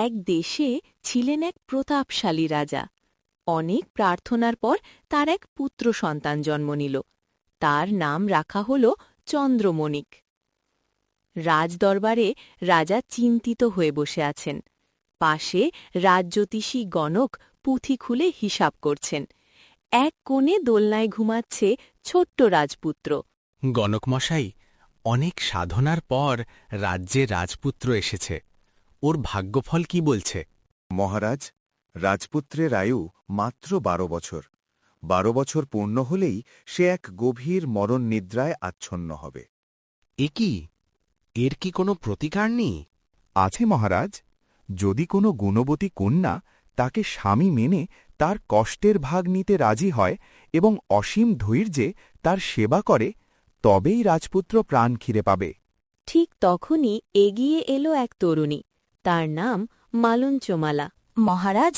এক দেশে ছিলেন এক প্রতাপশালী রাজা। অনেক প্রার্থনার পর তার এক পুত্র সন্তান জন্ম নিল। তার নাম রাখা হল চন্দ্রমণিক। রাজদরবারে রাজা চিন্তিত হয়ে বসে আছেন। পাশে রাজজ্যোতিষী গণক পুঁথি খুলে হিসাব করছেন। এক কোণে দোলনায় ঘুমাচ্ছে ছোট্ট রাজপুত্র। গণকমশাই, অনেক সাধনার পর রাজ্যে রাজপুত্র এসেছে। ওর ভাগ্যফল কি বলছে? মহারাজ, রাজপুত্রের আয়ু মাত্র 12 বছর। 12 বছর পূর্ণ হলেই সে এক গভীর মরণ নিদ্রায় আচ্ছন্ন হবে। এ কি? এর কি কোনো প্রতিকার নেই? আছে মহারাজ। যদি কোনো গুণবতী কন্যা তাকে স্বামী মেনে তার কষ্টের ভাগ নিতে রাজি হয় এবং অসীম ধৈর্যে তার সেবা করে, তবেই রাজপুত্র প্রাণ ফিরে পাবে। ঠিক তখনই এগিয়ে এলো এক তরুণী। তার নাম মালঞ্চমালা। মহারাজ,